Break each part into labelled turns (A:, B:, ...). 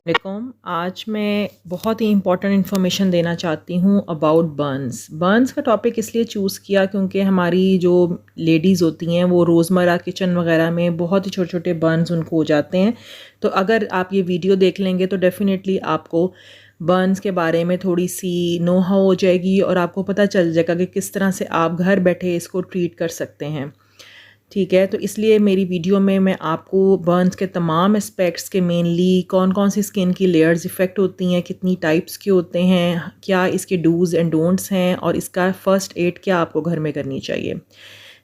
A: वालेकुम। आज मैं बहुत ही इम्पॉर्टेंट इन्फॉर्मेशन देना चाहती हूँ अबाउट बर्न्स। बर्न्स का टॉपिक इसलिए चूज़ किया क्योंकि हमारी जो लेडीज़ होती हैं वो रोज़मर्रा किचन वगैरह में बहुत ही छोटे छोटे बर्न्स उनको हो जाते हैं। तो अगर आप ये वीडियो देख लेंगे तो डेफ़िनेटली आपको बर्न्स के बारे में थोड़ी सी नो हाउ हो जाएगी और आपको पता चल जाएगा कि किस तरह से आप घर बैठे इसको ट्रीट कर सकते हैं। ठीक है, तो इसलिए मेरी वीडियो में मैं आपको बर्न्स के तमाम एस्पेक्ट्स के मेनली कौन कौन सी स्किन की लेयर्स इफ़ेक्ट होती हैं, कितनी टाइप्स के होते हैं, क्या इसके डूज़ एंड डोंट्स हैं और इसका फ़र्स्ट एड क्या आपको घर में करनी चाहिए।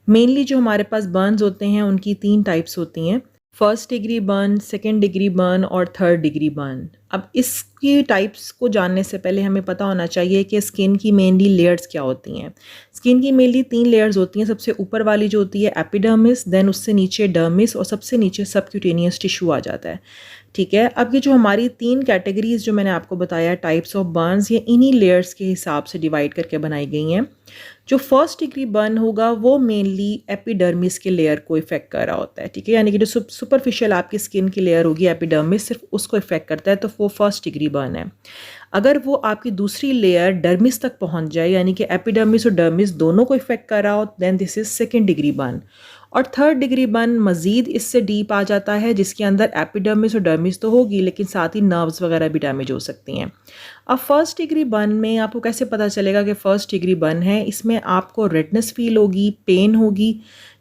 A: मेनली जो हमारे पास बर्न्स होते हैं उनकी 3 टाइप्स होती हैं। First degree burn, second degree burn और थर्ड डिग्री बर्न। अब इसकी टाइप्स को जानने से पहले हमें पता होना चाहिए कि स्किन की मेनली लेयर्स क्या होती हैं। स्किन की मेनली 3 लेयर्स होती हैं। सबसे ऊपर वाली जो होती है एपिडर्मिस, देन उससे नीचे डर्मिस और सबसे नीचे सबक्यूटेनियस टिश्यू आ जाता है। ठीक है, अब ये जो हमारी 3 कैटेगरीज जो मैंने आपको बताया टाइप्स ऑफ बर्न्स, ये इन्हीं लेयर्स के हिसाब से डिवाइड करके बनाई गई हैं। जो फर्स्ट डिग्री बर्न होगा वो मेनली एपिडर्मिस के लेयर को इफेक्ट कर रहा होता है। ठीक है, यानी कि जो सुपरफिशियल आपकी स्किन की लेयर होगी एपिडर्मिस, सिर्फ उसको इफेक्ट करता है, तो वो फर्स्ट डिग्री बर्न है। अगर वो आपकी दूसरी लेयर डर्मिस तक पहुंच जाए, यानी कि एपिडर्मिस और डर्मिस दोनों को इफेक्ट कर रहा हो, then this is second degree burn. और थर्ड डिग्री बर्न मज़ीद इससे डीप आ जाता है, जिसके अंदर एपिडर्मिस और डर्मिस तो होगी लेकिन साथ ही नर्व्स वगैरह भी डैमेज हो सकती हैं। अब फर्स्ट डिग्री बर्न में आपको कैसे पता चलेगा कि फर्स्ट डिग्री बर्न है? इसमें आपको रेडनेस फील होगी, पेन होगी।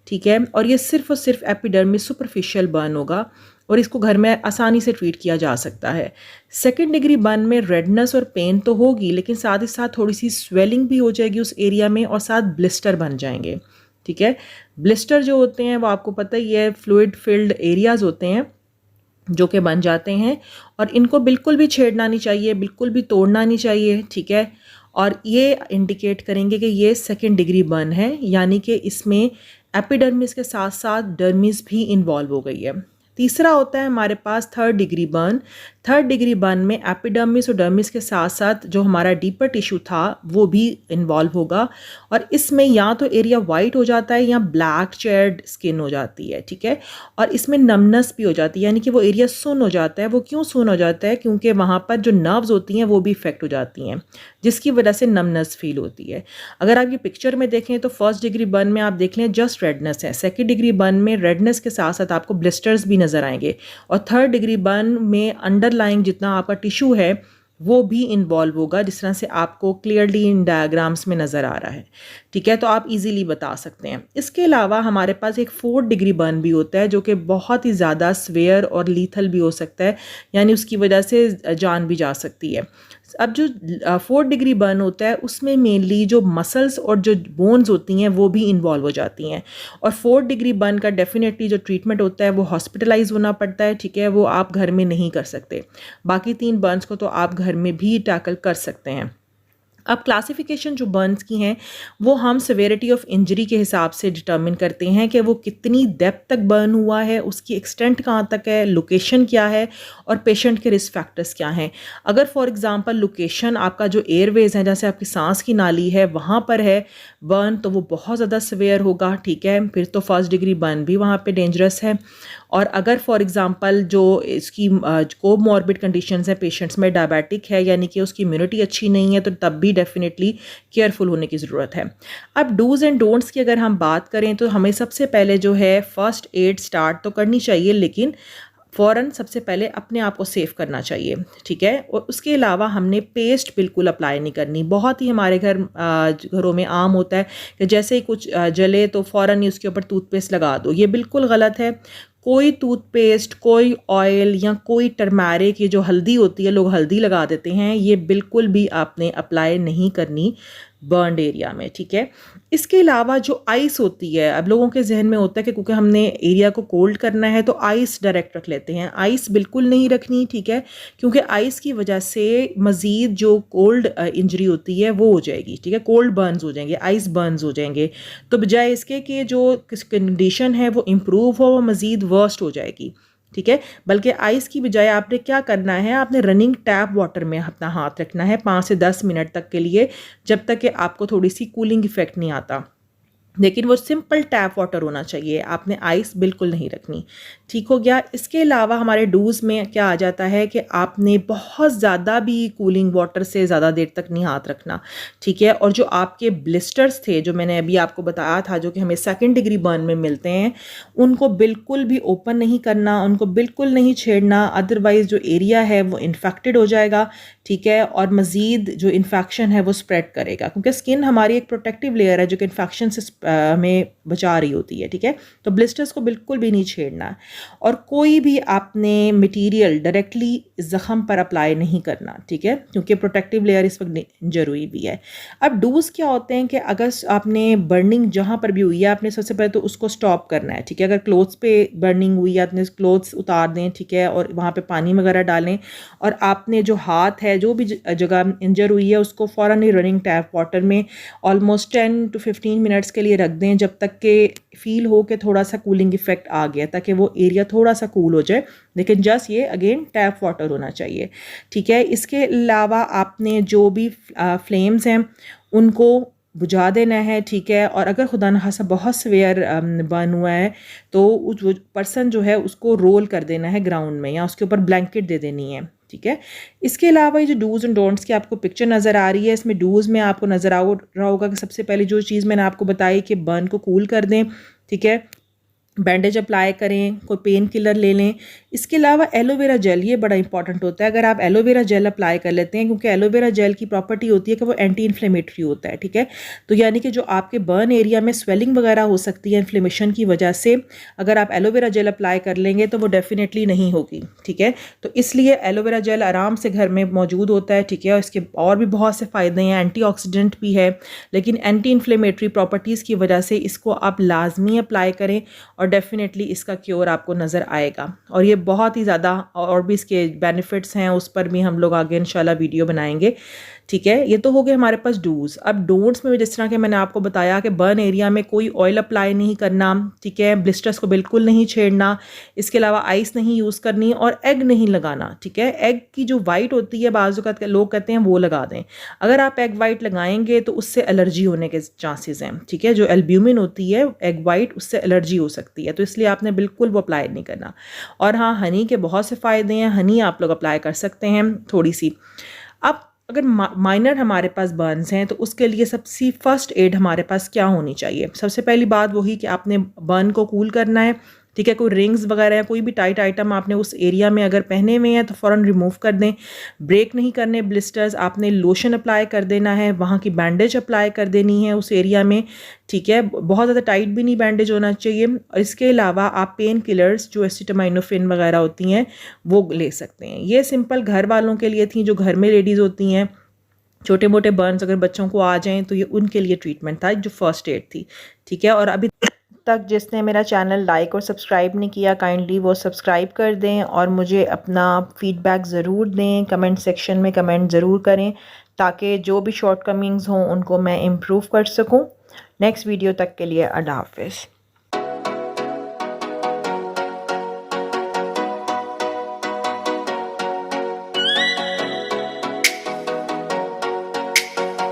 A: ठीक है, और ये सिर्फ और सिर्फ एपिडर्मिस सुपरफिशियल बर्न होगा और इसको घर में आसानी से ट्रीट किया जा सकता है। सेकेंड डिग्री बर्न में रेडनेस और पेन तो होगी लेकिन साथ ही साथ थोड़ी सी स्वेलिंग भी हो जाएगी उस एरिया में और साथ ब्लिस्टर बन जाएंगे। ठीक है, ब्लिस्टर जो होते हैं वो आपको पता ही है, फ्लूइड फिल्ड एरियाज होते हैं जो कि बन जाते हैं और इनको बिल्कुल भी छेड़ना नहीं चाहिए, बिल्कुल भी तोड़ना नहीं चाहिए। ठीक है, और ये इंडिकेट करेंगे कि ये सेकेंड डिग्री बर्न है, यानी कि इसमें एपिडर्मिस के साथ साथ डर्मिस भी इन्वॉल्व हो गई है। तीसरा होता है हमारे पास third degree burn. Third degree burn में एपिडर्मिस और डर्मिस के साथ साथ जो हमारा डीपर टिश्यू था वो भी इन्वॉल्व होगा और इसमें या तो एरिया वाइट हो जाता है या ब्लैक चेयर्ड स्किन हो जाती है। ठीक है, और इसमें नमनेस भी हो जाती है, यानी कि वो एरिया सुन्न हो जाता है। वो क्यों सुन्न हो जाता है? क्योंकि वहाँ पर जो नर्व्स होती हैं वो भी इफेक्ट हो जाती हैं, जिसकी वजह से नमनेस फील होती है। अगर आप ये पिक्चर में देखें तो फर्स्ट डिग्री बर्न में आप देख लें जस्ट रेडनेस है, सेकेंड डिग्री बर्न में रेडनेस के साथ साथ आपको ब्लिस्टर्स भी नजर आएंगे और थर्ड डिग्री बर्न में अंडरलाइंग जितना आपका टिश्यू है वो भी इन्वॉल्व होगा, जिस तरह से आपको क्लियरली इन डायग्राम्स में नज़र आ रहा है। ठीक है, तो आप इजीली बता सकते हैं। इसके अलावा हमारे पास एक फोर्थ डिग्री बर्न भी होता है जो कि बहुत ही ज़्यादा स्वेयर और लीथल भी हो सकता है, यानी उसकी वजह से जान भी जा सकती है। अब जो फोर्थ डिग्री बर्न होता है उसमें मेनली जो मसल्स और जो बोन्स होती हैं वो भी इन्वॉल्व हो जाती हैं और फोर्थ डिग्री बर्न का डेफिनेटली जो ट्रीटमेंट होता है वो हॉस्पिटलाइज होना पड़ता है। ठीक है, वो आप घर में नहीं कर सकते। बाकी 3 बर्न्स को तो आप घर में भी टैकल कर सकते हैं। अब क्लासिफिकेशन जो बर्न्स की हैं वो हम सेवेरिटी ऑफ इंजरी के हिसाब से डिटर्मिन करते हैं कि वो कितनी डेप्थ तक बर्न हुआ है, उसकी एक्सटेंट कहाँ तक है, लोकेशन क्या है और पेशेंट के रिस्क फैक्टर्स क्या हैं। अगर फॉर एग्जांपल लोकेशन आपका जो एयरवेज है, जैसे आपकी सांस की नाली है, वहाँ पर है बर्न, तो वो बहुत ज़्यादा सवेयर होगा। ठीक है, फिर तो फर्स्ट डिग्री बर्न भी वहाँ पे डेंजरस है। और अगर फॉर एग्जांपल जो इसकी कोमॉर्बिड कंडीशंस है पेशेंट्स में, डायबिटिक है यानी कि उसकी इम्यूनिटी अच्छी नहीं है, तो तब भी डेफिनेटली केयरफुल होने की ज़रूरत है। अब डूज़ एंड डोंट्स की अगर हम बात करें तो हमें सबसे पहले जो है फर्स्ट एड स्टार्ट तो करनी चाहिए, लेकिन फ़ौरन सबसे पहले अपने आप को सेफ करना चाहिए। ठीक है, और उसके अलावा हमने पेस्ट बिल्कुल अप्लाई नहीं करनी। बहुत ही हमारे घरों में आम होता है कि जैसे ही कुछ जले तो फ़ौरन ही उसके ऊपर टूथपेस्ट लगा दो। ये बिल्कुल गलत है। कोई टूथपेस्ट, कोई ऑयल या कोई टर्मरिक, ये जो हल्दी होती है लोग हल्दी लगा देते हैं, ये बिल्कुल भी आपने अप्लाई नहीं करनी बर्नड एरिया में। ठीक है, इसके अलावा जो आइस होती है, अब लोगों के जहन में होता है कि क्योंकि हमने एरिया को कोल्ड करना है तो आइस डायरेक्ट रख लेते हैं। आइस बिल्कुल नहीं रखनी। ठीक है, क्योंकि आइस की वजह से मज़ीद जो कोल्ड इंजरी होती है वो हो जाएगी। ठीक है, कोल्ड बर्न्स हो जाएंगे, आइस बर्न्स हो जाएंगे, तो बजाय इसके कि जो कंडीशन है वो इम्प्रूव हो, वो मज़ीद वर्स्ट हो जाएगी। ठीक है, बल्कि आइस की बजाय आपने क्या करना है, आपने रनिंग टैप वाटर में अपना हाथ रखना है 5 से 10 मिनट तक के लिए, जब तक कि आपको थोड़ी सी कूलिंग इफेक्ट नहीं आता। लेकिन वो सिंपल टैप वाटर होना चाहिए, आपने आइस बिल्कुल नहीं रखनी। ठीक हो गया। इसके अलावा हमारे डूज़ में क्या आ जाता है कि आपने बहुत ज़्यादा भी कूलिंग वाटर से ज़्यादा देर तक नहीं हाथ रखना, ठीक है। और जो आपके ब्लिस्टर्स थे जो मैंने अभी आपको बताया था, जो कि हमें 2nd डिग्री बर्न में मिलते हैं, उनको बिल्कुल भी ओपन नहीं करना, उनको बिल्कुल नहीं छेड़ना, अदरवाइज़ जो एरिया है वो इन्फेक्टेड हो जाएगा, ठीक है। और मज़ीद जो इन्फेक्शन है वो स्प्रेड करेगा, क्योंकि स्किन हमारी एक प्रोटेक्टिव लेयर है जो कि इन्फेक्शन से हमें बचा रही होती है, ठीक है। तो ब्लिस्टर्स को बिल्कुल भी नहीं छेड़ना, और कोई भी आपने मटेरियल डायरेक्टली ज़ख़म पर अप्लाई नहीं करना, ठीक है, क्योंकि प्रोटेक्टिव लेयर इस वक्त ज़रूरी भी है। अब डूज़ क्या होते हैं कि अगर आपने बर्निंग जहाँ पर भी हुई है, आपने सबसे पहले तो उसको स्टॉप करना है, ठीक है। अगर क्लोथ्स पे बर्निंग हुई है, आपने क्लोथ्स उतार दें, ठीक है, और वहाँ पे पानी वगैरह डालें, और आपने जो हाथ है, जो भी जगह इंजर हुई है, उसको फ़ौरन ही रनिंग टैप वाटर में ऑलमोस्ट 10 to 15 मिनट्स के लिए रख दें, जब तक कि फील हो कि थोड़ा सा कूलिंग इफेक्ट आ गया, ताकि वो एरिया थोड़ा सा कूल हो जाए। लेकिन जस्ट ये अगेन टैप वाटर होना चाहिए, ठीक है। इसके अलावा आपने जो भी फ्लेम्स हैं उनको बुझा देना है, ठीक है। और अगर खुदा न खासा बहुत सवेयर बर्न हुआ है तो उस पर्सन जो है उसको रोल कर देना है ग्राउंड में, या उसके ऊपर ब्लैंकेट दे देनी है, ठीक है। इसके अलावा ये जो डूज़ एंड डोंट्स की आपको पिक्चर नज़र आ रही है, इसमें डूज़ में आपको नज़र आ रहा होगा कि सबसे पहले जो चीज़ मैंने आपको बताई कि बर्न को कूल कर दें, ठीक है, बैंडेज अप्लाई करें, कोई पेन किलर ले लें। इसके अलावा एलोवेरा जेल, ये बड़ा इंपॉर्टेंट होता है। अगर आप एलोवेरा जेल अप्लाई कर लेते हैं, क्योंकि एलोवेरा जेल की प्रॉपर्टी होती है कि वो एंटी इन्फ्लेमेटरी होता है, ठीक है। तो यानी कि जो आपके बर्न एरिया में स्वेलिंग वगैरह हो सकती है इन्फ्लेमेशन की वजह से, अगर आप एलोवेरा जेल अप्लाई कर लेंगे तो वो डेफिनेटली नहीं होगी, ठीक है। तो इसलिए एलोवेरा जेल आराम से घर में मौजूद होता है, ठीक है। और इसके और भी बहुत से फ़ायदे हैं, एंटीऑक्सीडेंट भी है, लेकिन एंटी इन्फ्लेमेटरी प्रॉपर्टीज़ की वजह से इसको आप लाजमी अप्लाई करें, और डेफिनेटली इसका क्योर आपको नज़र आएगा। और ये बहुत ही ज़्यादा और भी इसके बेनिफिट्स हैं, उस पर भी हम लोग आगे इंशाल्लाह वीडियो बनाएंगे, ठीक है। ये तो हो गए हमारे पास डूज़। अब डोंट्स में जिस तरह के मैंने आपको बताया कि बर्न एरिया में कोई ऑयल अप्लाई नहीं करना, ठीक है, ब्लिस्टर्स को बिल्कुल नहीं छेड़ना, इसके अलावा आइस नहीं यूज़ करनी, और एग नहीं लगाना, ठीक है। एग की जो वाइट होती है, बाज़ औक़ात लोग कहते हैं वो लगा दें। अगर आप एग वाइट लगाएंगे तो उससे एलर्जी होने के चांसेस हैं, ठीक है। जो एल्ब्यूमिन होती है एग वाइट, उससे एलर्जी हो सकती है, तो इसलिए आपने बिल्कुल वो अप्लाई नहीं करना। और हाँ, हनी के बहुत से फ़ायदे हैं, हनी आप लोग अप्लाई कर सकते हैं थोड़ी सी। अब अगर माइनर हमारे पास बर्न्स हैं तो उसके लिए सबसे फर्स्ट एड हमारे पास क्या होनी चाहिए? सबसे पहली बात वही कि आपने बर्न को कूल करना है, ठीक है। कोई रिंग्स वगैरह या कोई भी टाइट आइटम आपने उस एरिया में अगर पहने हुए हैं तो फ़ौरन रिमूव कर दें। ब्रेक नहीं करने ब्लिस्टर्स, आपने लोशन अप्लाई कर देना है, वहाँ की बैंडेज अप्लाई कर देनी है उस एरिया में, ठीक है। बहुत ज़्यादा टाइट भी नहीं बैंडेज होना चाहिए। और इसके अलावा आप पेन किलर्स जो एसिटामिनोफेन वगैरह होती हैं वो ले सकते हैं। ये सिंपल घर वालों के लिए थी, जो घर में लेडीज़ होती हैं। छोटे मोटे बर्न्स अगर बच्चों को आ जाएं तो ये उनके लिए ट्रीटमेंट था, जो फर्स्ट एड थी, ठीक है। और अभी तक जिसने मेरा चैनल लाइक और सब्सक्राइब नहीं किया, काइंडली वो सब्सक्राइब कर दें, और मुझे अपना फ़ीडबैक ज़रूर दें, कमेंट सेक्शन में कमेंट ज़रूर करें, ताकि जो भी शॉर्टकमिंग्स हों उनको मैं इम्प्रूव कर सकूं। नेक्स्ट वीडियो तक के लिए अल्लाह हाफ़िज़।